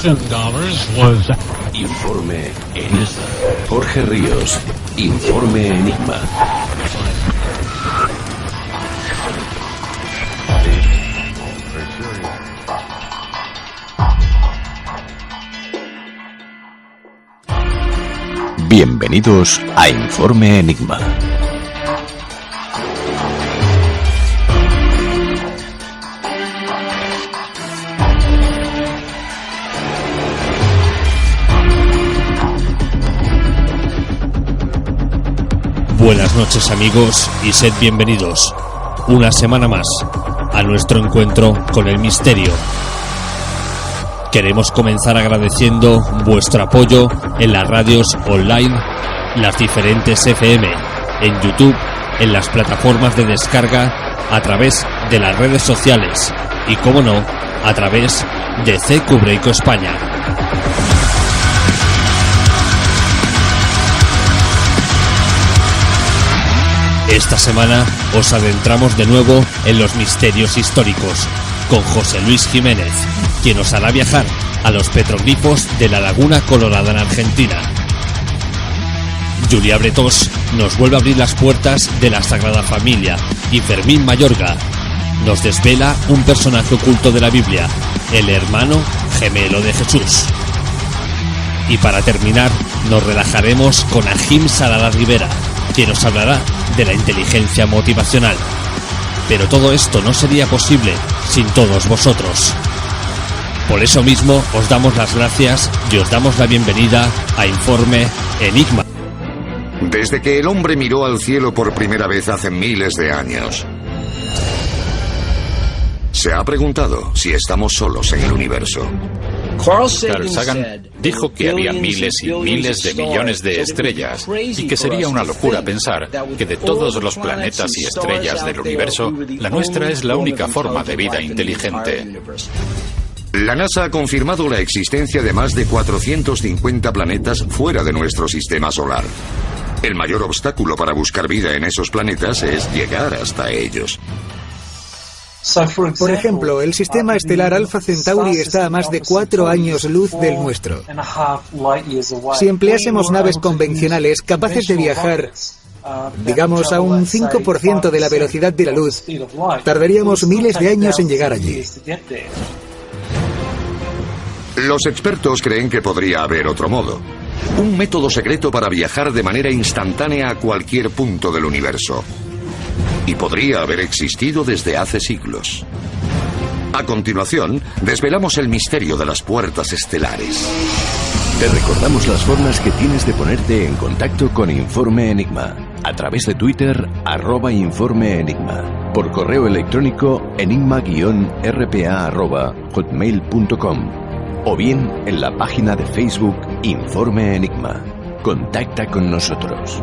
was... Informe Enigma. Jorge Ríos. Informe Enigma. Bienvenidos a Informe Enigma. Buenas noches, amigos, y sed bienvenidos una semana más a nuestro encuentro con el misterio. Queremos comenzar agradeciendo vuestro apoyo en las radios online, las diferentes FM, en YouTube, en las plataformas de descarga, a través de las redes sociales y, como no, a través de CQ Breiko España. Esta semana os adentramos de nuevo en los misterios históricos con José Luis Jiménez, quien os hará viajar a los petroglifos de la Laguna Colorada en Argentina. Julia Bretós nos vuelve a abrir las puertas de la Sagrada Familia y Fermín Mayorga nos desvela un personaje oculto de la Biblia, el hermano gemelo de Jesús. Y para terminar, nos relajaremos con Ajim Salada Rivera, quien nos hablará de la inteligencia motivacional. Pero todo esto no sería posible sin todos vosotros. Por eso mismo os damos las gracias y os damos la bienvenida a Informe Enigma. Desde que el hombre miró al cielo por primera vez hace miles de años, se ha preguntado si estamos solos en el universo. Carl Sagan dijo que había miles y miles de millones de estrellas y que sería una locura pensar que de todos los planetas y estrellas del universo, la nuestra es la única forma de vida inteligente. La NASA ha confirmado la existencia de más de 450 planetas fuera de nuestro sistema solar. El mayor obstáculo para buscar vida en esos planetas es llegar hasta ellos. Por ejemplo, el sistema estelar Alpha Centauri está a más de 4 años luz del nuestro. Si empleásemos naves convencionales capaces de viajar, digamos, a un 5% de la velocidad de la luz, tardaríamos miles de años en llegar allí. Los expertos creen que podría haber otro modo. Un método secreto para viajar de manera instantánea a cualquier punto del universo. Y podría haber existido desde hace siglos. A continuación, desvelamos el misterio de las puertas estelares. Te recordamos las formas que tienes de ponerte en contacto con Informe Enigma. A través de Twitter, @Informe Enigma. Por correo electrónico, enigma-rpa@hotmail.com. O bien en la página de Facebook Informe Enigma. Contacta con nosotros.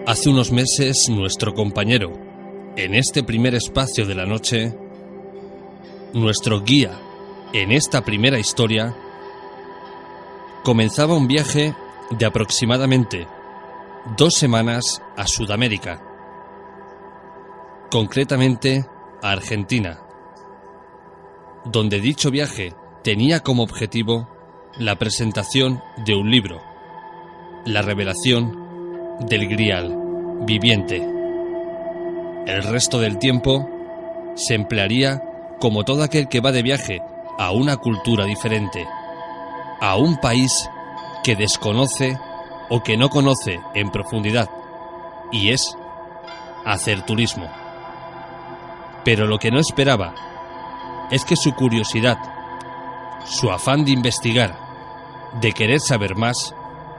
Hace unos meses, nuestro compañero, en este primer espacio de la noche, nuestro guía en esta primera historia, comenzaba un viaje de aproximadamente 2 semanas a Sudamérica, concretamente a Argentina, donde dicho viaje tenía como objetivo la presentación de un libro, La revelación del Grial viviente. El resto del tiempo se emplearía como todo aquel que va de viaje a una cultura diferente, a un país que desconoce o que no conoce en profundidad, y es hacer turismo. Pero lo que no esperaba es que su curiosidad, su afán de investigar, de querer saber más,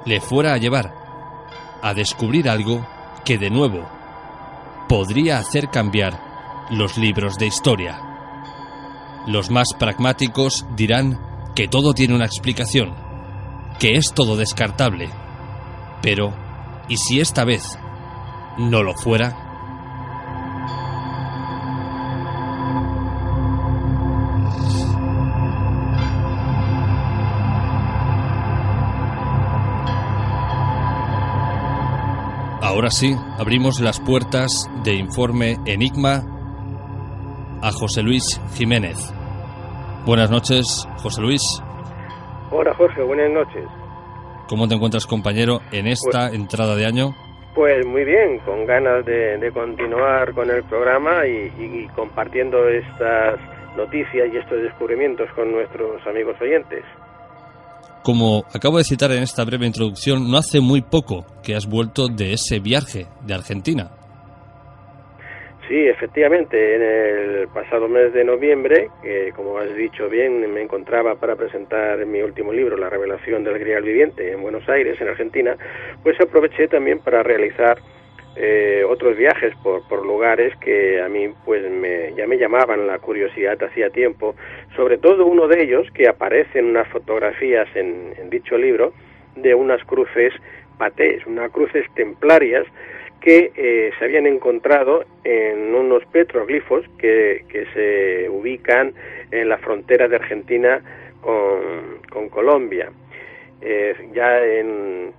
le fuera a llevar a descubrir algo que de nuevo podría hacer cambiar los libros de historia. Los más pragmáticos dirán que todo tiene una explicación, que es todo descartable. Pero, ¿y si esta vez no lo fuera? Ahora sí, abrimos las puertas de Informe Enigma a José Luis Jiménez. Buenas noches, José Luis. Hola, Jorge, buenas noches. ¿Cómo te encuentras, compañero, en esta entrada de año? Pues muy bien, con ganas de continuar con el programa y compartiendo estas noticias y estos descubrimientos con nuestros amigos oyentes. Como acabo de citar en esta breve introducción, no hace muy poco que has vuelto de ese viaje de Argentina. Sí, efectivamente, en el pasado mes de noviembre, como has dicho bien, me encontraba para presentar mi último libro, La revelación del Grial viviente, en Buenos Aires, en Argentina, pues aproveché también para realizar otros viajes por lugares que a mí pues ya me llamaban la curiosidad hacía tiempo, sobre todo uno de ellos que aparece en unas fotografías en dicho libro, de unas cruces patés, unas cruces templarias que se habían encontrado en unos petroglifos que se ubican en la frontera de Argentina con Colombia, ya en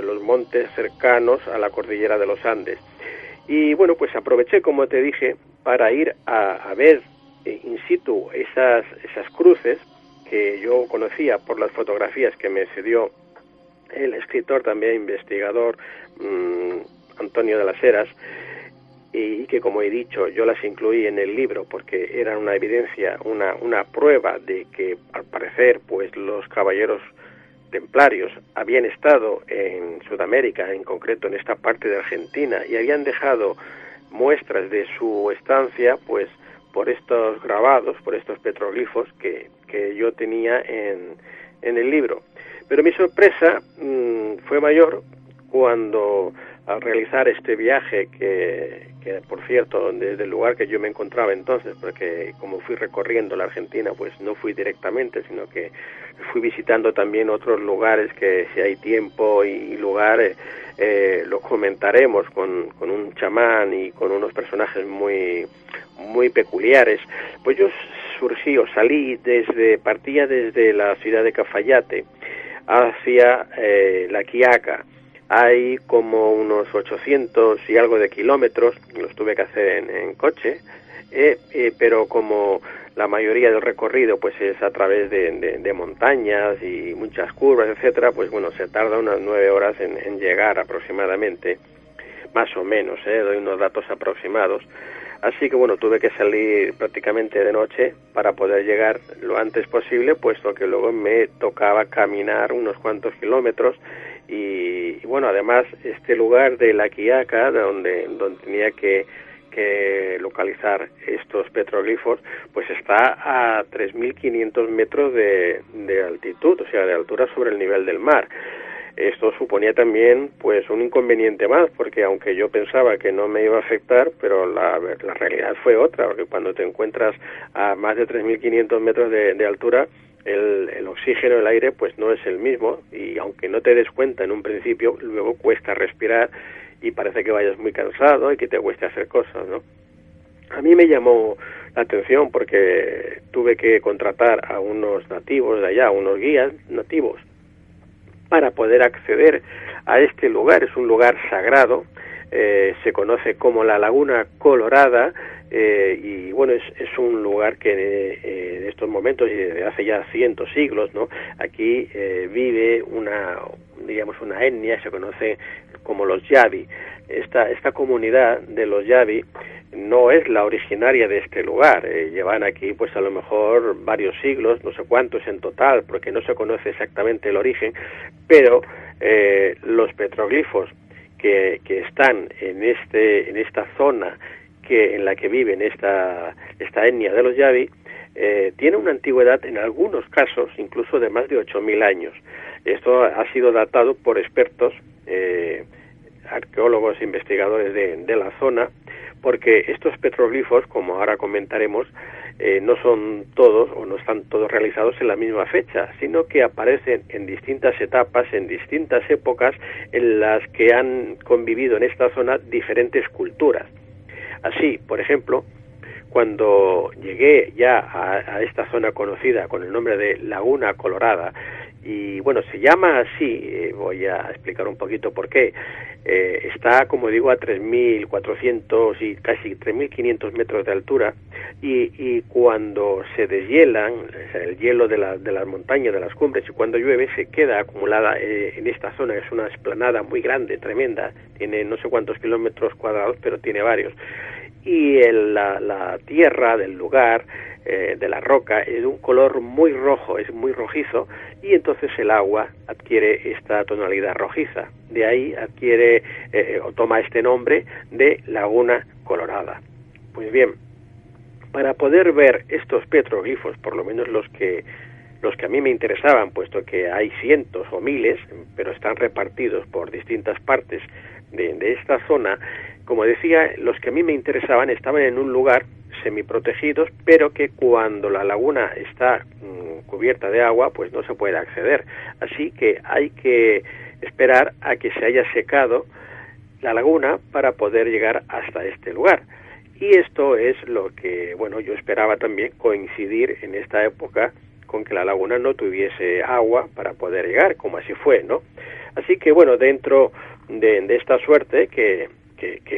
los montes cercanos a la cordillera de los Andes. Y bueno, pues aproveché, como te dije, para ir a ver in situ esas cruces que yo conocía por las fotografías que me cedió el escritor, también investigador, Antonio de las Heras, y que, como he dicho, yo las incluí en el libro porque eran una evidencia, una prueba de que al parecer pues los caballeros templarios habían estado en Sudamérica, en concreto en esta parte de Argentina, y habían dejado muestras de su estancia pues por estos grabados, por estos petroglifos que yo tenía en el libro. Pero mi sorpresa fue mayor cuando, al realizar este viaje, que por cierto, desde el lugar que yo me encontraba entonces, porque como fui recorriendo la Argentina, pues no fui directamente, sino que fui visitando también otros lugares que, si hay tiempo y lugares, lo comentaremos con un chamán y con unos personajes muy peculiares. Pues yo partía desde la ciudad de Cafayate hacia La Quiaca. Hay como unos 800 y algo de kilómetros, los tuve que hacer en coche, pero como la mayoría del recorrido pues es a través de montañas y muchas curvas, etcétera, pues bueno, se tarda unas 9 horas en llegar aproximadamente, más o menos, doy unos datos aproximados. Así que bueno, tuve que salir prácticamente de noche para poder llegar lo antes posible, puesto que luego me tocaba caminar unos cuantos kilómetros. Y bueno, además este lugar de La Quiaca, donde tenía que localizar estos petroglifos, pues está a 3.500 metros de altitud, o sea, de altura sobre el nivel del mar. Esto suponía también pues un inconveniente más, porque aunque yo pensaba que no me iba a afectar, pero la realidad fue otra, porque cuando te encuentras a más de 3.500 metros de altura, el oxígeno, el aire, pues no es el mismo, y aunque no te des cuenta en un principio, luego cuesta respirar y parece que vayas muy cansado y que te cueste hacer cosas, ¿no? A mí me llamó la atención porque tuve que contratar a unos nativos de allá, unos guías nativos, para poder acceder a este lugar. Es un lugar sagrado, se conoce como la Laguna Colorada, y bueno, es un lugar que en estos momentos y desde hace ya cientos siglos, ¿no? Aquí vive una etnia, se conoce como los Yavi. Esta comunidad de los Yavi no es la originaria de este lugar, llevan aquí pues a lo mejor varios siglos, no sé cuántos en total, porque no se conoce exactamente el origen, pero los petroglifos que están en esta zona en la que viven esta etnia de los Yavi, tiene una antigüedad en algunos casos incluso de más de 8.000 años. Esto ha sido datado por expertos, arqueólogos, investigadores de la zona, porque estos petroglifos, como ahora comentaremos, no son todos o no están todos realizados en la misma fecha, sino que aparecen en distintas etapas, en distintas épocas en las que han convivido en esta zona diferentes culturas. Así, por ejemplo, cuando llegué ya a esta zona conocida con el nombre de Laguna Colorada Y bueno, se llama así, voy a explicar un poquito por qué. Está, como digo, a 3.400 y casi 3.500 metros de altura, y cuando se deshielan, o sea, el hielo de las montañas, de las cumbres, y cuando llueve, se queda acumulada en esta zona. Es una explanada muy grande, tremenda, tiene no sé cuántos kilómetros cuadrados, pero tiene varios. Y la tierra del lugar, de la roca, es de un color muy rojo, es muy rojizo, y entonces el agua adquiere esta tonalidad rojiza. De ahí adquiere o toma este nombre de Laguna Colorada. Pues bien, para poder ver estos petroglifos, por lo menos los que a mí me interesaban, puesto que hay cientos o miles, pero están repartidos por distintas partes de esta zona, como decía, los que a mí me interesaban estaban en un lugar semiprotegidos, pero que cuando la laguna está cubierta de agua, pues no se puede acceder. Así que hay que esperar a que se haya secado la laguna para poder llegar hasta este lugar. Y esto es lo que, bueno, yo esperaba también coincidir en esta época con que la laguna no tuviese agua para poder llegar, como así fue, ¿no? Así que, bueno, dentro de esta suerte que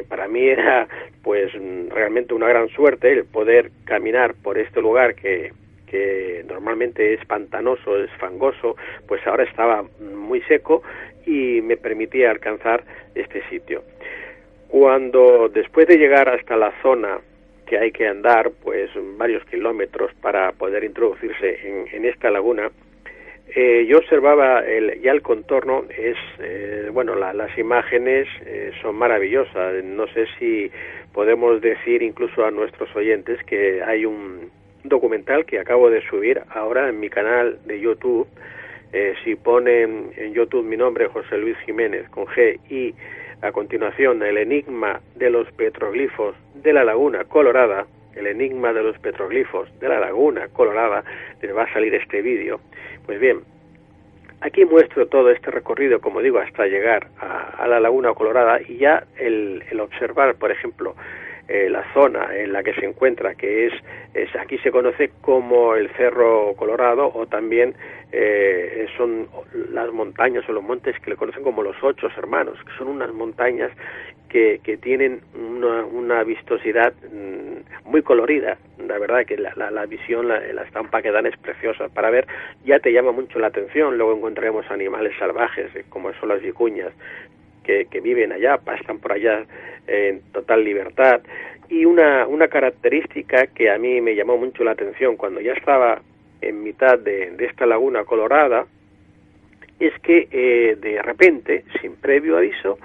para mí era pues realmente una gran suerte el poder caminar por este lugar que normalmente es pantanoso, es fangoso, pues ahora estaba muy seco y me permitía alcanzar este sitio. Cuando después de llegar hasta la zona que hay que andar pues varios kilómetros para poder introducirse en esta laguna, yo observaba ya el contorno, bueno, las imágenes son maravillosas. No sé si podemos decir incluso a nuestros oyentes que hay un documental que acabo de subir ahora en mi canal de YouTube. Si ponen en YouTube mi nombre, José Luis Jiménez, con G, y a continuación el enigma de los petroglifos de la Laguna Colorada, el enigma de los petroglifos de la Laguna Colorada, les va a salir este vídeo. Pues bien, aquí muestro todo este recorrido, como digo, hasta llegar a la Laguna Colorada, y ya el observar, por ejemplo, la zona en la que se encuentra, que es aquí se conoce como el Cerro Colorado, o también son las montañas o los montes que le conocen como los 8 Hermanos, que son unas montañas que tienen una vistosidad muy colorida. La verdad que la visión, la estampa que dan es preciosa para ver, ya te llama mucho la atención. Luego encontraremos animales salvajes, como son las vicuñas, que viven allá, pastan por allá en total libertad. Y una característica que a mí me llamó mucho la atención cuando ya estaba en mitad de esta Laguna Colorada, es que de repente, sin previo aviso,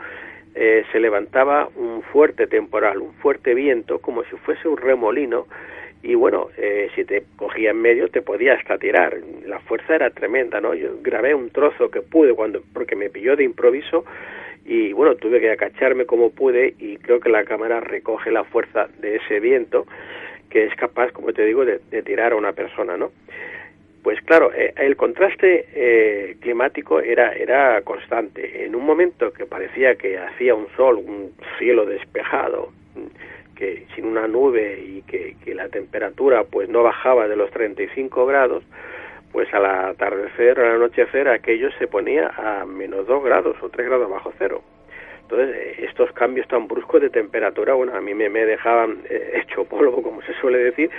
se levantaba un fuerte temporal, un fuerte viento, como si fuese un remolino, y bueno, si te cogía en medio te podía hasta tirar. La fuerza era tremenda, ¿no? Yo grabé un trozo que pude porque me pilló de improviso, y bueno, tuve que agacharme como pude, y creo que la cámara recoge la fuerza de ese viento, que es capaz, como te digo, de tirar a una persona, ¿no? Pues claro, el contraste climático era constante. En un momento que parecía que hacía un sol, un cielo despejado, que sin una nube, y que la temperatura pues no bajaba de los 35 grados, pues al atardecer, al anochecer, aquello se ponía a menos 2 grados o 3 grados bajo cero. Entonces, estos cambios tan bruscos de temperatura, bueno, a mí me dejaban hecho polvo, como se suele decir.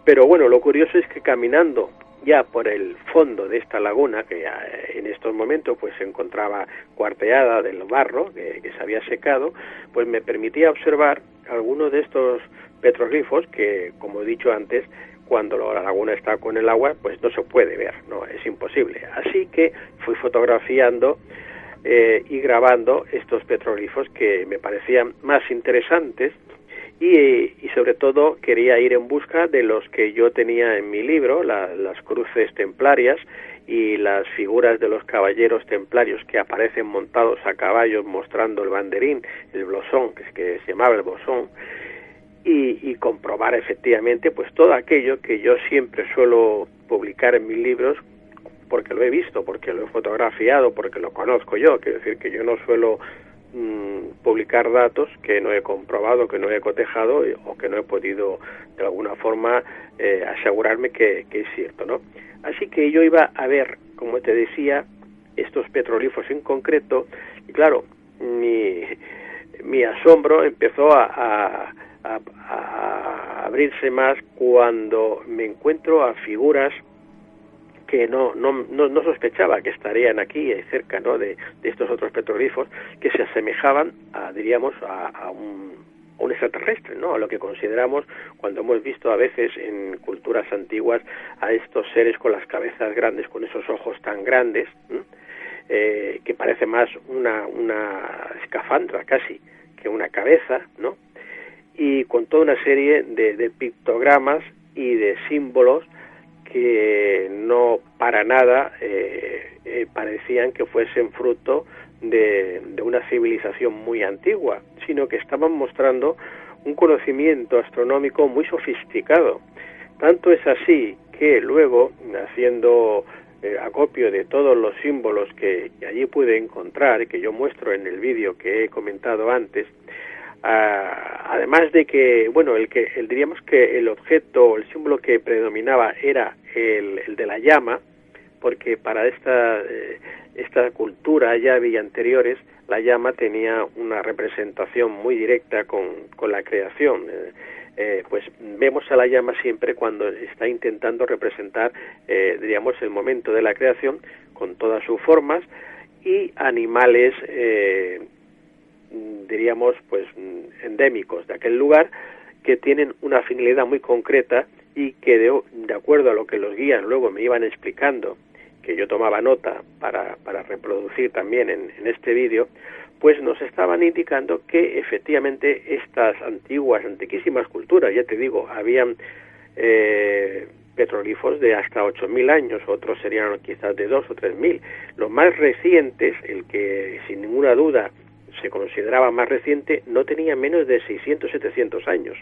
Pero bueno, lo curioso es que caminando ya por el fondo de esta laguna, que en estos momentos pues se encontraba cuarteada del barro que se había secado, pues me permitía observar algunos de estos petroglifos que, como he dicho antes, cuando la laguna está con el agua, pues no se puede ver, no, es imposible. Así que fui fotografiando y grabando estos petroglifos que me parecían más interesantes, y sobre todo quería ir en busca de los que yo tenía en mi libro, las cruces templarias y las figuras de los caballeros templarios que aparecen montados a caballos mostrando el banderín, el blosón, que se llamaba el bosón, y comprobar efectivamente pues todo aquello que yo siempre suelo publicar en mis libros, porque lo he visto, porque lo he fotografiado, porque lo conozco yo. Quiero decir que yo no suelo publicar datos que no he comprobado, que no he cotejado, o que no he podido de alguna forma asegurarme que es cierto, ¿no? Así que yo iba a ver como te decía, estos petroglifos en concreto, y claro, mi asombro empezó a abrirse más cuando me encuentro a figuras que no sospechaba que estarían aquí cerca, ¿no?, de estos otros petroglifos, que se asemejaban diríamos, a un extraterrestre, ¿no?, a lo que consideramos cuando hemos visto a veces en culturas antiguas a estos seres con las cabezas grandes, con esos ojos tan grandes, que parece más una escafandra casi que una cabeza, ¿no?, y con toda una serie de pictogramas y de símbolos que no para nada parecían que fuesen fruto de una civilización muy antigua, sino que estaban mostrando un conocimiento astronómico muy sofisticado. Tanto es así que luego, haciendo acopio de todos los símbolos que allí pude encontrar, que yo muestro en el vídeo que he comentado antes, además de que, bueno, diríamos que el objeto, el símbolo que predominaba era el de la llama, porque para esta cultura ya había anteriores, la llama tenía una representación muy directa con la creación. Pues vemos a la llama siempre cuando está intentando representar, diríamos, el momento de la creación con todas sus formas, y animales, diríamos, pues endémicos de aquel lugar, que tienen una finalidad muy concreta y que de acuerdo a lo que los guías luego me iban explicando, que yo tomaba nota para reproducir también en este vídeo, pues nos estaban indicando que efectivamente estas antiquísimas culturas, ya te digo, habían petroglifos de hasta 8.000 años, otros serían quizás de 2 o 3.000. Los más recientes, el que sin ninguna duda se consideraba más reciente, no tenía menos de 600-700 años,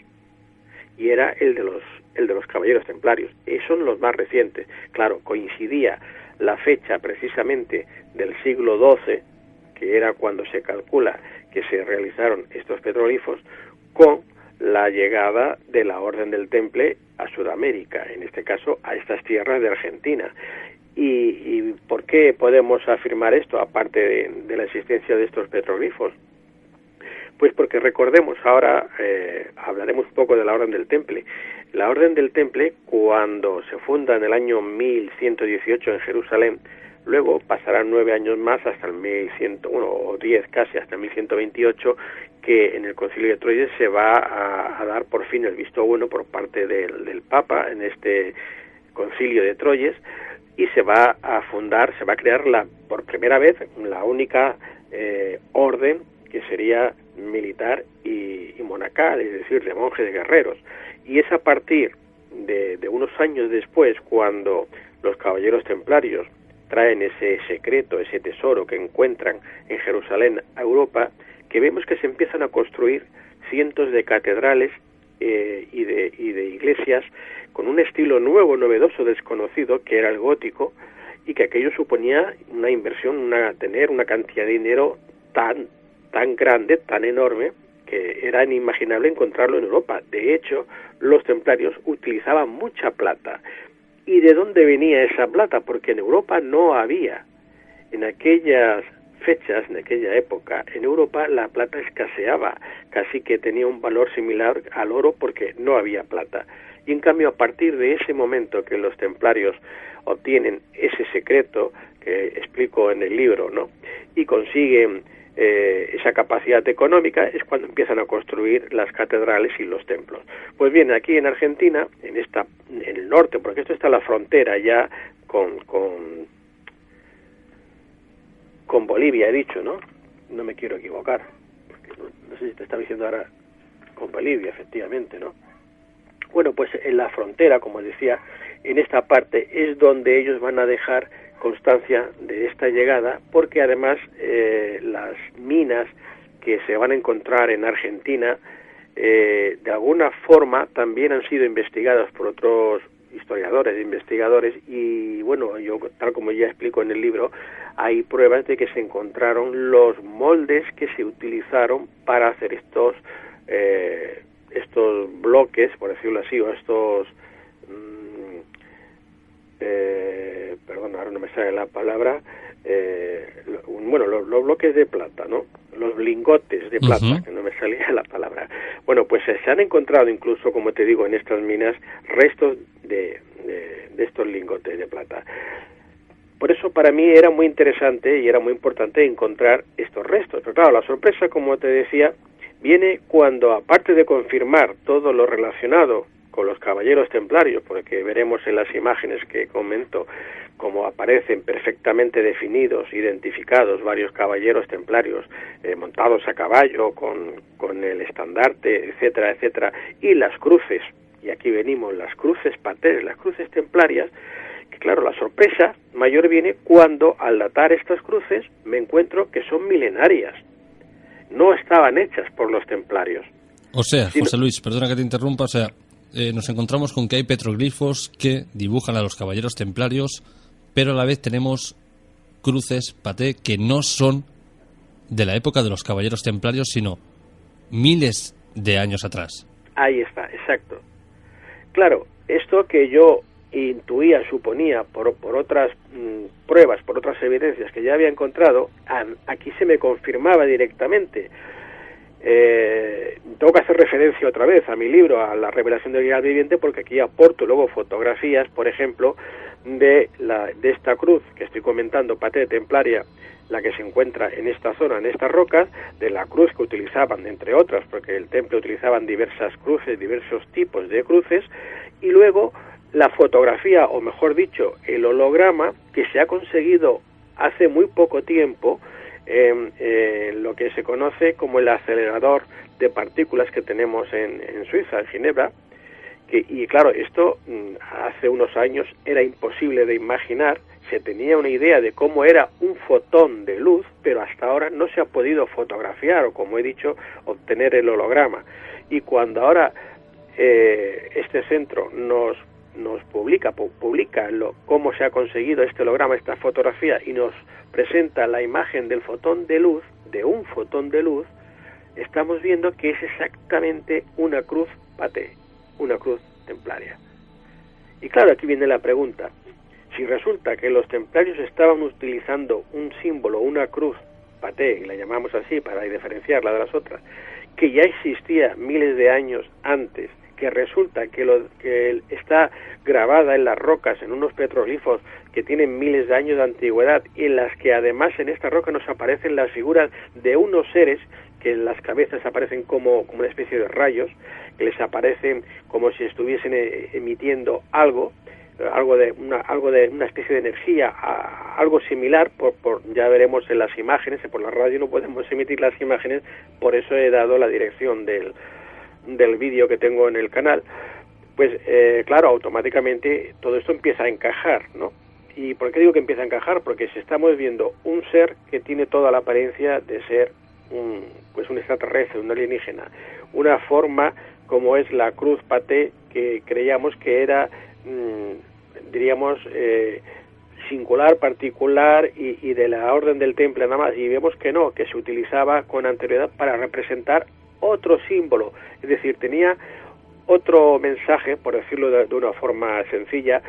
y era el de los caballeros templarios. Esos son los más recientes. Claro, coincidía la fecha precisamente del siglo XII, que era cuando se calcula que se realizaron estos petroglifos, con la llegada de la Orden del Temple a Sudamérica, en este caso a estas tierras de Argentina. ¿Y por qué podemos afirmar esto, aparte de la existencia de estos petroglifos? Pues porque recordemos, ahora hablaremos un poco de la Orden del Temple. La Orden del Temple, cuando se funda en el año 1118 en Jerusalén, luego pasarán 9 años más hasta el 1101, o 10 casi, hasta el 1128, que en el Concilio de Troyes se va a dar por fin el visto bueno por parte del Papa en este Concilio de Troyes, y se va a fundar, se va a crear por primera vez la única orden que sería militar y monacal, es decir, de monjes guerreros. Y es a partir de unos años después, cuando los caballeros templarios traen ese secreto, ese tesoro que encuentran en Jerusalén a Europa, que vemos que se empiezan a construir cientos de catedrales y de iglesias con un estilo nuevo, novedoso, desconocido, que era el gótico, y que aquello suponía una inversión, tener una cantidad de dinero tan grande, tan enorme, que era inimaginable encontrarlo en Europa. De hecho, los templarios utilizaban mucha plata. ¿Y de dónde venía esa plata? Porque en Europa no había. En aquellas fechas, en aquella época, en Europa la plata escaseaba, casi que tenía un valor similar al oro porque no había plata. Y en cambio, a partir de ese momento que los templarios obtienen ese secreto que explico en el libro, ¿no?, y consiguen esa capacidad económica, es cuando empiezan a construir las catedrales y los templos. Pues bien, aquí en Argentina, en el norte, porque esto está en la frontera ya con Bolivia, he dicho, ¿no? No me quiero equivocar, porque no sé si te estaba diciendo ahora con Bolivia, efectivamente, ¿no? Bueno, pues en la frontera, como decía, en esta parte es donde ellos van a dejar constancia de esta llegada, porque además las minas que se van a encontrar en Argentina de alguna forma también han sido investigadas por otros historiadores e investigadores, y bueno, yo tal como ya explico en el libro, hay pruebas de que se encontraron los moldes que se utilizaron para hacer estos bloques, por decirlo así, o estos perdón, ahora no me me sale la palabra, los bloques de plata, ¿no? Los lingotes de plata, que no me salía la palabra. Bueno, pues se han encontrado incluso, como te digo, en estas minas, restos de estos lingotes de plata. Por eso para mí era muy interesante y era muy importante encontrar estos restos. Pero claro, la sorpresa, como te decía, viene cuando, aparte de confirmar todo lo relacionado con los caballeros templarios, porque veremos en las imágenes que comento cómo aparecen perfectamente definidos, identificados varios caballeros templarios montados a caballo, con el estandarte, etcétera, etcétera, y las cruces, y aquí venimos, las cruces patés, las cruces templarias, que claro, la sorpresa mayor viene cuando al datar estas cruces me encuentro que son milenarias, no estaban hechas por los templarios. O sea, José Luis, perdona que te interrumpa, o sea, nos encontramos con que hay petroglifos que dibujan a los caballeros templarios, pero a la vez tenemos cruces paté que no son de la época de los caballeros templarios, sino miles de años atrás. Ahí está, exacto. Claro, esto que yo intuía, suponía, por otras pruebas, por otras evidencias que ya había encontrado, aquí se me confirmaba directamente. Tengo que hacer referencia otra vez a mi libro, a la revelación del Grial viviente, porque aquí aporto luego fotografías, por ejemplo, de esta cruz que estoy comentando, paté templaria, la que se encuentra en esta zona, en estas rocas, de la cruz que utilizaban, entre otras, porque el templo utilizaban diversas cruces, diversos tipos de cruces, y luego la fotografía, o mejor dicho, el holograma que se ha conseguido hace muy poco tiempo, lo que se conoce como el acelerador de partículas que tenemos en Suiza, en Ginebra, y claro, esto hace unos años era imposible de imaginar. Se tenía una idea de cómo era un fotón de luz, pero hasta ahora no se ha podido fotografiar o, como he dicho, obtener el holograma. Y cuando ahora este centro nos publica cómo se ha conseguido este holograma, esta fotografía, y nos presenta la imagen del fotón de luz, de un fotón de luz, estamos viendo que es exactamente una cruz paté, una cruz templaria. Y claro, aquí viene la pregunta. Si resulta que los templarios estaban utilizando un símbolo, una cruz paté, y la llamamos así para diferenciarla de las otras, que ya existía miles de años antes, que resulta que está grabada en las rocas, en unos petroglifos que tienen miles de años de antigüedad, y en las que además en esta roca nos aparecen las figuras de unos seres que en las cabezas aparecen como una especie de rayos, que les aparecen como si estuviesen emitiendo algo de una especie de energía, algo similar, ya veremos en las imágenes. Por la radio no podemos emitir las imágenes, por eso he dado la dirección del vídeo que tengo en el canal. Pues claro, automáticamente todo esto empieza a encajar, ¿no? ¿Y por qué digo que empieza a encajar? Porque si estamos viendo un ser que tiene toda la apariencia de ser un extraterrestre, un alienígena, una forma como es la cruz paté, que creíamos que era, diríamos, singular, particular y de la orden del temple nada más, y vemos que no, que se utilizaba con anterioridad para representar otro símbolo, es decir, tenía otro mensaje, por decirlo de una forma sencilla,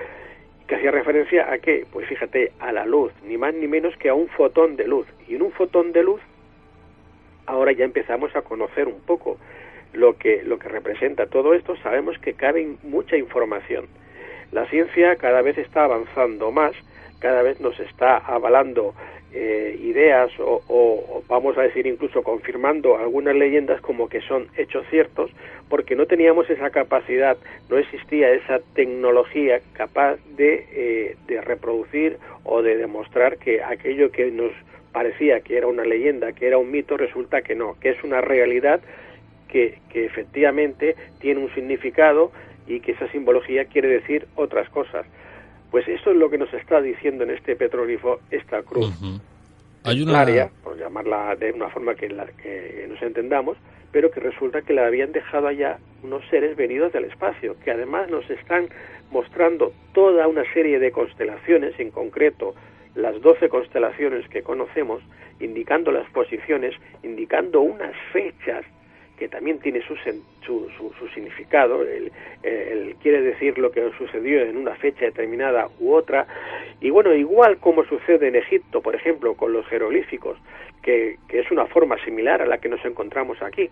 que hacía referencia a ¿qué? Pues fíjate, a la luz, ni más ni menos que a un fotón de luz. Y en un fotón de luz ahora ya empezamos a conocer un poco lo que representa todo esto. Sabemos que cabe mucha información. La ciencia cada vez está avanzando más, cada vez nos está avalando ideas o vamos a decir incluso confirmando algunas leyendas como que son hechos ciertos, porque no teníamos esa capacidad, no existía esa tecnología capaz de reproducir o de demostrar que aquello que nos parecía que era una leyenda, que era un mito, resulta que no, que es una realidad que efectivamente tiene un significado y que esa simbología quiere decir otras cosas. Pues eso es lo que nos está diciendo en este petroglifo esta cruz. Hay templaria, por llamarla de una forma que nos entendamos, pero que resulta que la habían dejado allá unos seres venidos del espacio, que además nos están mostrando toda una serie de constelaciones, en concreto las 12 constelaciones que conocemos, indicando las posiciones, indicando unas fechas que también tiene su significado, quiere decir lo que sucedió en una fecha determinada u otra, y bueno, igual como sucede en Egipto, por ejemplo, con los jeroglíficos, que es una forma similar a la que nos encontramos aquí,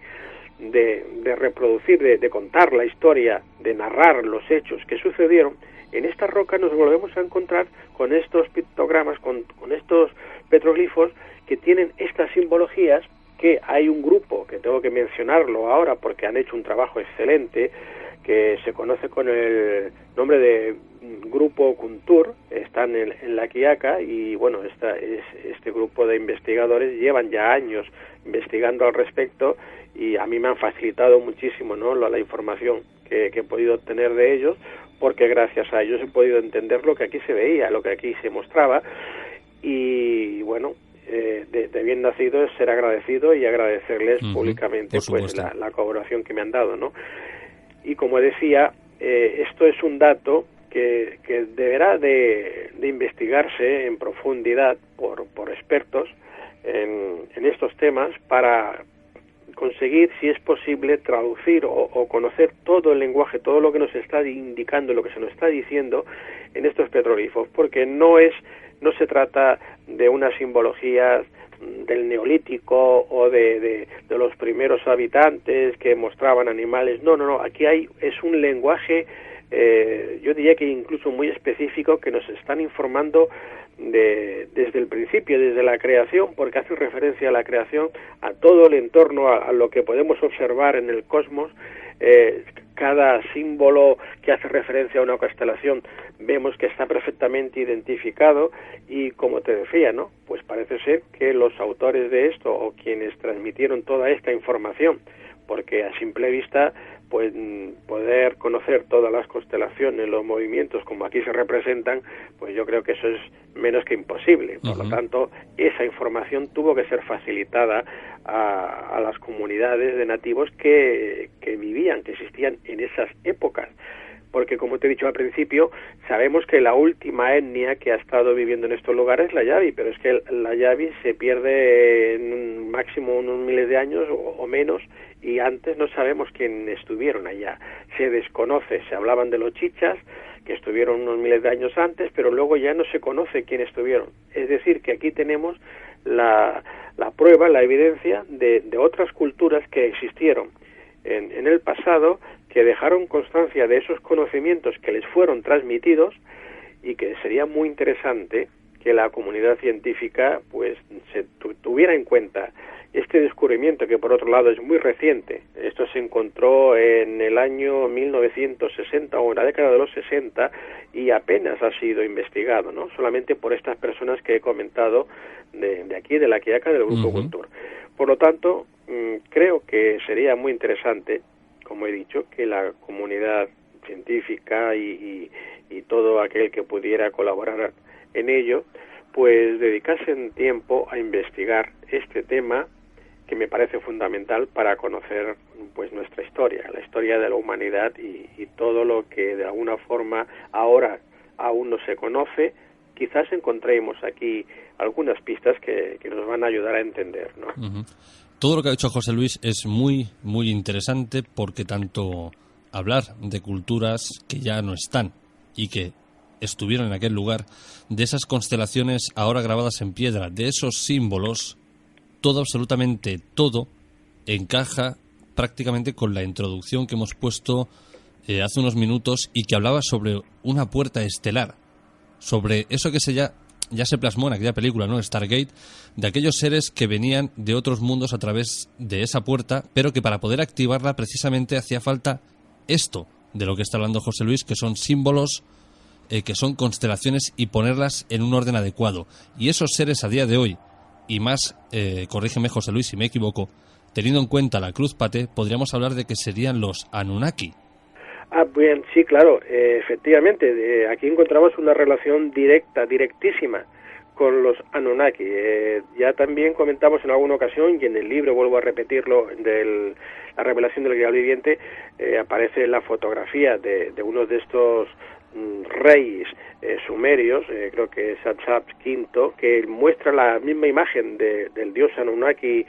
de reproducir, de contar la historia, de narrar los hechos que sucedieron. En esta roca nos volvemos a encontrar con estos pictogramas, con estos petroglifos que tienen estas simbologías, que hay un grupo, que tengo que mencionarlo ahora porque han hecho un trabajo excelente, que se conoce con el nombre de Grupo Kuntur, están en La Quiaca, y bueno, este grupo de investigadores llevan ya años investigando al respecto, y a mí me han facilitado muchísimo, ¿no?, la información que he podido obtener de ellos, porque gracias a ellos he podido entender lo que aquí se veía, lo que aquí se mostraba, y bueno, de bien nacido es ser agradecido y agradecerles públicamente pues la colaboración que me han dado, ¿no? Y como decía, esto es un dato que deberá de investigarse en profundidad por expertos en estos temas, para conseguir, si es posible, traducir o conocer todo el lenguaje, todo lo que nos está indicando, lo que se nos está diciendo en estos petroglifos, porque no se trata de una simbología del Neolítico o de los primeros habitantes que mostraban animales. No, aquí es un lenguaje, yo diría que incluso muy específico, que nos están informando desde el principio, desde la creación, porque hace referencia a la creación, a todo el entorno, a lo que podemos observar en el cosmos. Cada símbolo que hace referencia a una constelación vemos que está perfectamente identificado, y como te decía, ¿no?, pues parece ser que los autores de esto, o quienes transmitieron toda esta información, porque a simple vista pues poder conocer todas las constelaciones, los movimientos como aquí se representan, pues yo creo que eso es menos que imposible. Por lo tanto, esa información tuvo que ser facilitada a las comunidades de nativos que vivían, que existían en esas épocas. Porque, como te he dicho al principio, sabemos que la última etnia que ha estado viviendo en estos lugares es la Yavi, pero es que la Yavi se pierde en un máximo unos miles de años o menos, y antes no sabemos quién estuvieron allá. Se desconoce, se hablaban de los chichas, que estuvieron unos miles de años antes, pero luego ya no se conoce quién estuvieron. Es decir, que aquí tenemos la prueba, la evidencia de otras culturas que existieron en el pasado, que dejaron constancia de esos conocimientos que les fueron transmitidos, y que sería muy interesante que la comunidad científica pues se tuviera en cuenta este descubrimiento, que por otro lado es muy reciente. Esto se encontró en el año 1960 o en la década de los 60, y apenas ha sido investigado, ¿no?, solamente por estas personas que he comentado de aquí, de La Quiaca, del Grupo Kuntur. Por lo tanto, creo que sería muy interesante, como he dicho, que la comunidad científica y todo aquel que pudiera colaborar en ello, pues dedicasen tiempo a investigar este tema, que me parece fundamental para conocer pues nuestra historia, la historia de la humanidad, y todo lo que de alguna forma ahora aún no se conoce. Quizás encontremos aquí algunas pistas que nos van a ayudar a entender, ¿no? Todo lo que ha dicho José Luis es muy, muy interesante, porque tanto hablar de culturas que ya no están y que estuvieron en aquel lugar, de esas constelaciones ahora grabadas en piedra, de esos símbolos, todo, absolutamente todo, encaja prácticamente con la introducción que hemos puesto hace unos minutos, y que hablaba sobre una puerta estelar, sobre eso que ya se plasmó en aquella película, ¿no?, Stargate, de aquellos seres que venían de otros mundos a través de esa puerta, pero que para poder activarla precisamente hacía falta esto de lo que está hablando José Luis, que son símbolos, que son constelaciones, y ponerlas en un orden adecuado. Y esos seres a día de hoy, y más, corrígeme José Luis si me equivoco, teniendo en cuenta la Cruz Pate, podríamos hablar de que serían los Anunnaki. Bien, sí, claro, efectivamente, aquí encontramos una relación directísima con los Anunnaki. Ya también comentamos en alguna ocasión, y en el libro vuelvo a repetirlo, de la revelación del Grial viviente, aparece la fotografía de uno de estos reyes sumerios, creo que es Hatshepsut V, que muestra la misma imagen del dios Anunnaki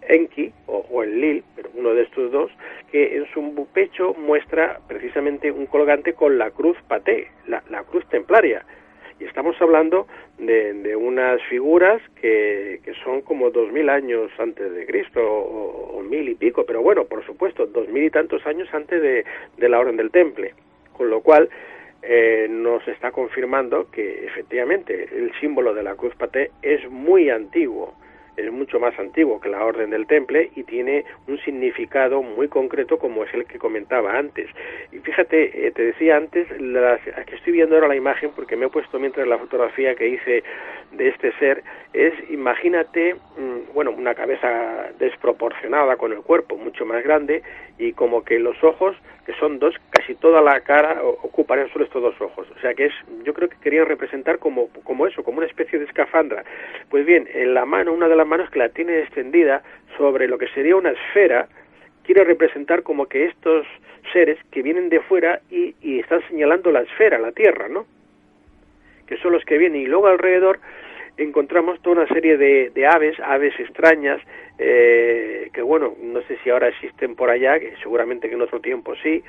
Enki o el Lil, pero uno de estos dos, que en su pecho muestra precisamente un colgante con la cruz paté, la cruz templaria. Y estamos hablando de unas figuras que son como 2000 años antes de Cristo, o 1000 y pico, pero bueno, por supuesto, 2000 y tantos años antes de la Orden del Temple. Con lo cual, nos está confirmando que efectivamente el símbolo de la cruz paté es muy antiguo. Es mucho más antiguo que la Orden del Temple y tiene un significado muy concreto, como es el que comentaba antes. Y fíjate, te decía antes, que estoy viendo ahora la imagen, porque me he puesto mientras la fotografía que hice de este ser, imagínate, una cabeza desproporcionada con el cuerpo mucho más grande, y como que los ojos, que son dos, casi toda la cara ocuparían solo estos dos ojos. O sea que yo creo que querían representar como eso, como una especie de escafandra. Pues bien, en la mano, una de las manos que la tiene extendida sobre lo que sería una esfera, quiere representar como que estos seres que vienen de fuera y están señalando la esfera, la Tierra, ¿no? Que son los que vienen. Y luego alrededor encontramos toda una serie de aves extrañas, que bueno, no sé si ahora existen por allá, que seguramente que en otro tiempo sí,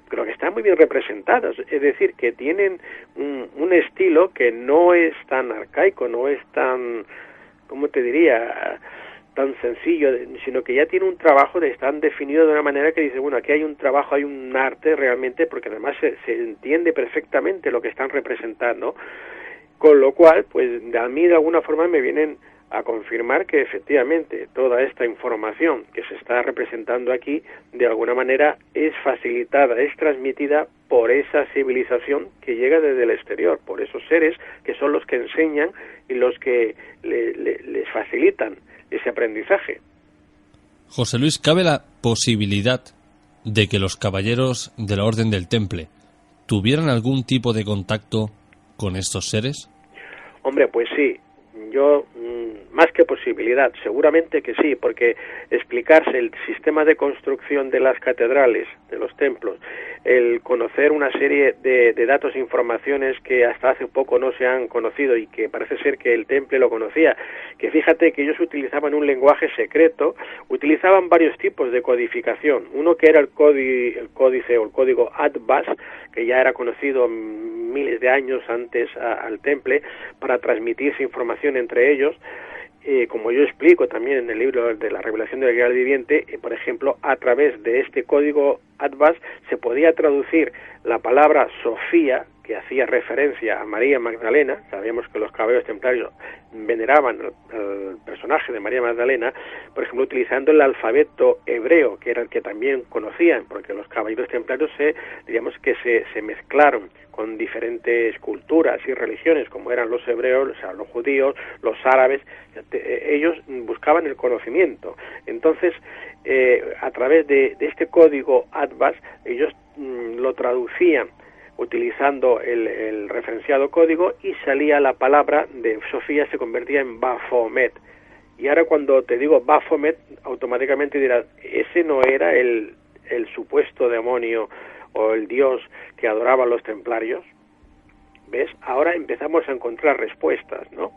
pero que están muy bien representadas, es decir, que tienen un estilo que no es tan arcaico, no es tan, ¿cómo te diría?, tan sencillo, sino que ya tiene un trabajo tan definido de una manera que dice, bueno, aquí hay un trabajo, hay un arte realmente, porque además se entiende perfectamente lo que están representando. Con lo cual, pues a mí de alguna forma me vienen a confirmar que efectivamente toda esta información que se está representando aquí, de alguna manera es facilitada, es transmitida por esa civilización que llega desde el exterior, por esos seres que son los que enseñan y los que les facilitan ese aprendizaje. José Luis, ¿cabe la posibilidad de que los caballeros de la Orden del Temple tuvieran algún tipo de contacto con estos seres? Hombre, pues sí, yo más que posibilidad, seguramente que sí, porque explicarse el sistema de construcción de las catedrales, de los templos, el conocer una serie de datos e informaciones que hasta hace poco no se han conocido y que parece ser que el Temple lo conocía, que fíjate que ellos utilizaban un lenguaje secreto, utilizaban varios tipos de codificación, uno que era el códice o el código Atbas, que ya era conocido miles de años antes al Temple, para transmitirse información entre ellos. Como yo explico también en el libro de la revelación del Grial viviente, por ejemplo, a través de este código Atbas se podía traducir la palabra Sofía, que hacía referencia a María Magdalena. Sabíamos que los caballeros templarios veneraban al personaje de María Magdalena, por ejemplo, utilizando el alfabeto hebreo, que era el que también conocían, porque los caballeros templarios se mezclaron con diferentes culturas y religiones, como eran los hebreos, o sea, los judíos, los árabes. Ellos buscaban el conocimiento. Entonces, a través de este código Atbas, ellos lo traducían utilizando el referenciado código, y salía la palabra de Sofía, se convertía en Baphomet. Y ahora cuando te digo Baphomet, automáticamente dirás, ese no era el supuesto demonio o el dios que adoraban los templarios. ¿Ves? Ahora empezamos a encontrar respuestas, ¿no?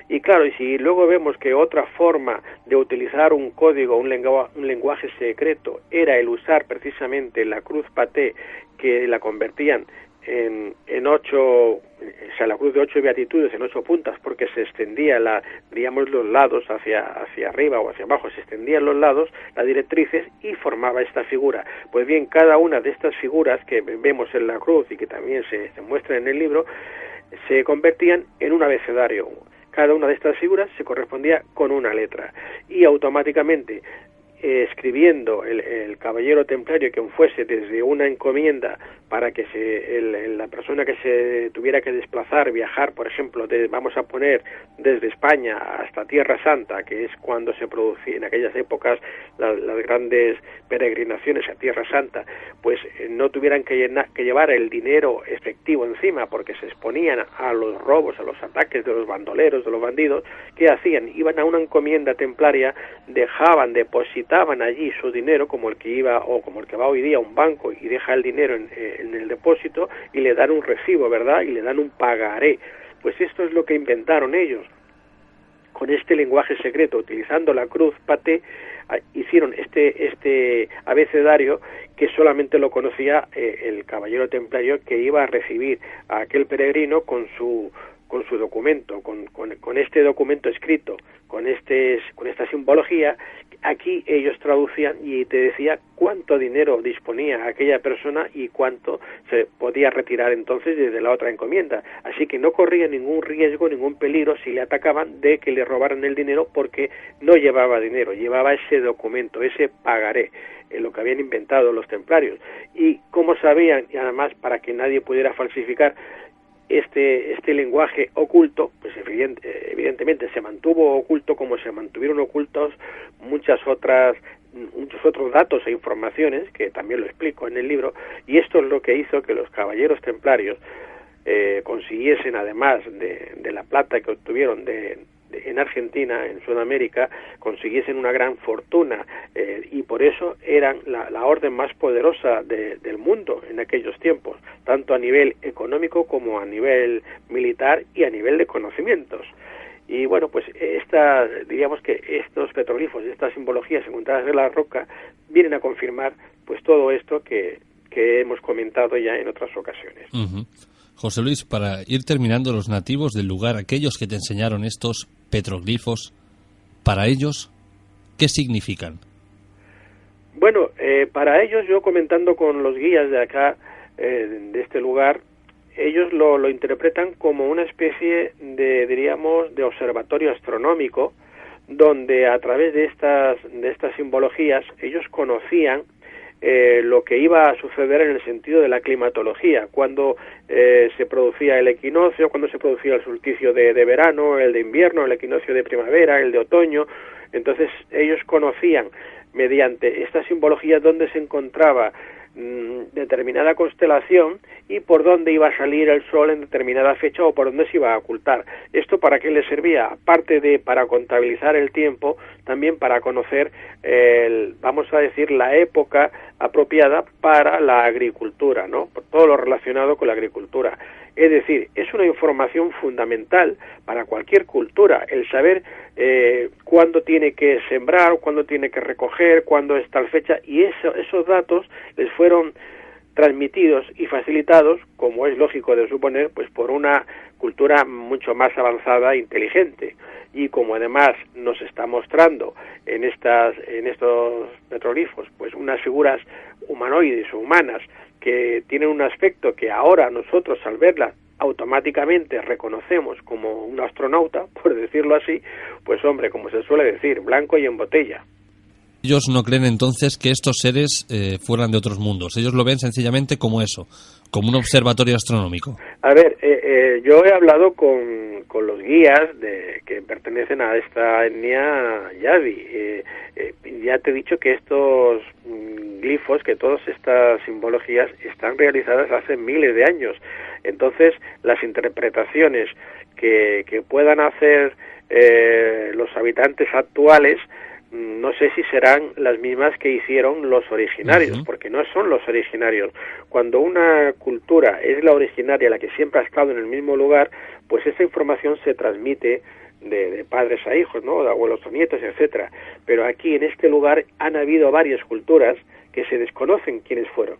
Y claro, y si luego vemos que otra forma de utilizar un código, un lenguaje secreto, era el usar precisamente la cruz paté, que la convertían en 8, o sea, la cruz de 8 beatitudes en 8 puntas, porque se extendía los lados hacia arriba o hacia abajo, se extendían los lados, las directrices, y formaba esta figura. Pues bien, cada una de estas figuras que vemos en la cruz y que también se muestra en el libro, se convertían en un abecedario. Cada una de estas figuras se correspondía con una letra, y automáticamente, escribiendo el caballero templario, quien fuese, desde una encomienda, para que la persona que se tuviera que desplazar, viajar, por ejemplo, vamos a poner desde España hasta Tierra Santa, que es cuando se producían en aquellas épocas las grandes peregrinaciones a Tierra Santa, pues no tuvieran que llevar el dinero efectivo encima, porque se exponían a los robos, a los ataques de los bandoleros, de los bandidos. ¿Qué hacían? Iban a una encomienda templaria, depositaban allí su dinero, como el que iba o como el que va hoy día a un banco y deja el dinero en el depósito, y le dan un recibo, ¿verdad? Y le dan un pagaré. Pues esto es lo que inventaron ellos. con este lenguaje secreto, utilizando la cruz paté, hicieron este abecedario que solamente lo conocía el caballero templario que iba a recibir a aquel peregrino con su documento, con este documento escrito, con esta simbología. Aquí ellos traducían y te decía cuánto dinero disponía aquella persona y cuánto se podía retirar entonces desde la otra encomienda. Así que no corría ningún riesgo, ningún peligro si le atacaban de que le robaran el dinero, porque no llevaba dinero, llevaba ese documento, ese pagaré, lo que habían inventado los templarios. Y como sabían, y además para que nadie pudiera falsificar este lenguaje oculto, pues evidentemente se mantuvo oculto, como se mantuvieron ocultos muchos otros datos e informaciones, que también lo explico en el libro, y esto es lo que hizo que los caballeros templarios consiguiesen, además de la plata que obtuvieron en Argentina, en Sudamérica, consiguiesen una gran fortuna, y por eso eran la orden más poderosa del mundo en aquellos tiempos, tanto a nivel económico como a nivel militar y a nivel de conocimientos. Y bueno, pues diríamos que estos petroglifos, estas simbologías encontradas en la roca, vienen a confirmar pues todo esto que hemos comentado ya en otras ocasiones. Uh-huh. José Luis, para ir terminando, los nativos del lugar, aquellos que te enseñaron estos petroglifos, para ellos, ¿qué significan? Bueno, para ellos, yo comentando con los guías de acá, de este lugar, ellos lo interpretan como una especie de observatorio astronómico, donde a través de estas simbologías ellos conocían lo que iba a suceder en el sentido de la climatología, cuando se producía el equinoccio, cuando se producía el solsticio de verano, el de invierno, el equinoccio de primavera, el de otoño. Entonces ellos conocían mediante esta simbología dónde se encontraba determinada constelación y por dónde iba a salir el sol en determinada fecha o por dónde se iba a ocultar. ¿Esto para qué les servía? Aparte de para contabilizar el tiempo, también para conocer, vamos a decir, la época apropiada para la agricultura, ¿no? Por todo lo relacionado con la agricultura. Es decir, es una información fundamental para cualquier cultura, el saber cuándo tiene que sembrar, cuándo tiene que recoger, cuándo es tal fecha, y esos datos les fueron transmitidos y facilitados, como es lógico de suponer, pues por una cultura mucho más avanzada e inteligente. Y como además nos está mostrando en estos petroglifos, pues unas figuras humanoides o humanas que tienen un aspecto que ahora nosotros al verlas automáticamente reconocemos como un astronauta, por decirlo así, pues hombre, como se suele decir, blanco y en botella. Ellos no creen entonces que estos seres fueran de otros mundos. Ellos lo ven sencillamente como eso, como un observatorio astronómico. A ver, yo he hablado con los guías que pertenecen a esta etnia Yavi. Ya te he dicho que estos glifos, que todas estas simbologías están realizadas hace miles de años. Entonces, las interpretaciones que puedan hacer los habitantes actuales, no sé si serán las mismas que hicieron los originarios, porque no son los originarios. Cuando una cultura es la originaria, la que siempre ha estado en el mismo lugar, pues esa información se transmite de padres a hijos, ¿no? De abuelos a nietos, etcétera. Pero aquí, en este lugar, han habido varias culturas que se desconocen quiénes fueron.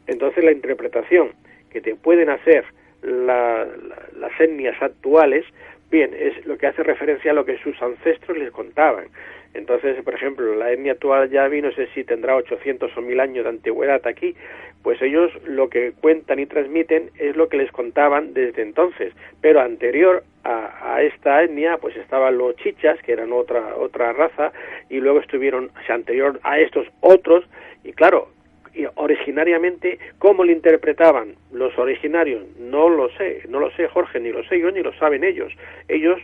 Entonces, la interpretación que te pueden hacer las etnias actuales, bien, es lo que hace referencia a lo que sus ancestros les contaban. Entonces, por ejemplo, la etnia actual Yavi, no sé si tendrá 800 o 1000 años de antigüedad aquí, pues ellos lo que cuentan y transmiten es lo que les contaban desde entonces. Pero anterior a esta etnia, pues estaban los chichas, que eran otra raza, y luego estuvieron, o sea, anterior a estos otros, y claro, y originariamente, ¿cómo lo interpretaban los originarios? No lo sé, Jorge, ni lo sé yo, ni lo saben ellos. Ellos,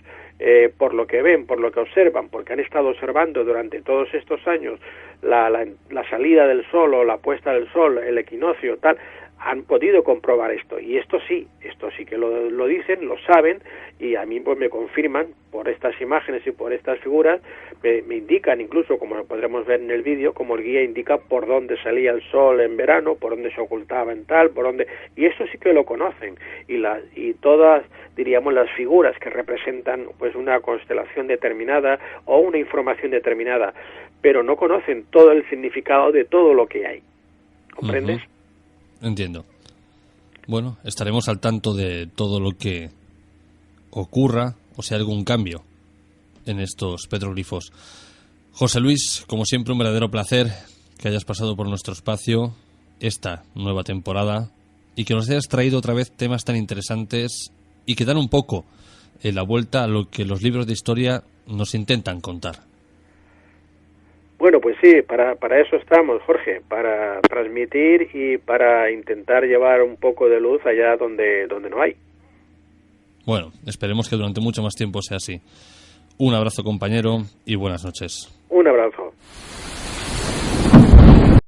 por lo que ven, por lo que observan, porque han estado observando durante todos estos años la salida del sol o la puesta del sol, el equinoccio, tal, han podido comprobar esto, y esto sí que lo dicen, lo saben, y a mí pues me confirman por estas imágenes y por estas figuras, me indican incluso, como lo podremos ver en el vídeo, como el guía indica por dónde salía el sol en verano, por dónde se ocultaba en tal, por dónde, y eso sí que lo conocen, y todas, diríamos, las figuras que representan pues una constelación determinada o una información determinada, pero no conocen todo el significado de todo lo que hay. ¿Comprendes? Entiendo. Bueno, estaremos al tanto de todo lo que ocurra, o sea, algún cambio en estos petroglifos. José Luis, como siempre, un verdadero placer que hayas pasado por nuestro espacio esta nueva temporada y que nos hayas traído otra vez temas tan interesantes y que dan un poco la vuelta a lo que los libros de historia nos intentan contar. Bueno, pues sí, para eso estamos, Jorge, para transmitir y para intentar llevar un poco de luz allá donde no hay. Bueno, esperemos que durante mucho más tiempo sea así. Un abrazo, compañero, y buenas noches. Un abrazo.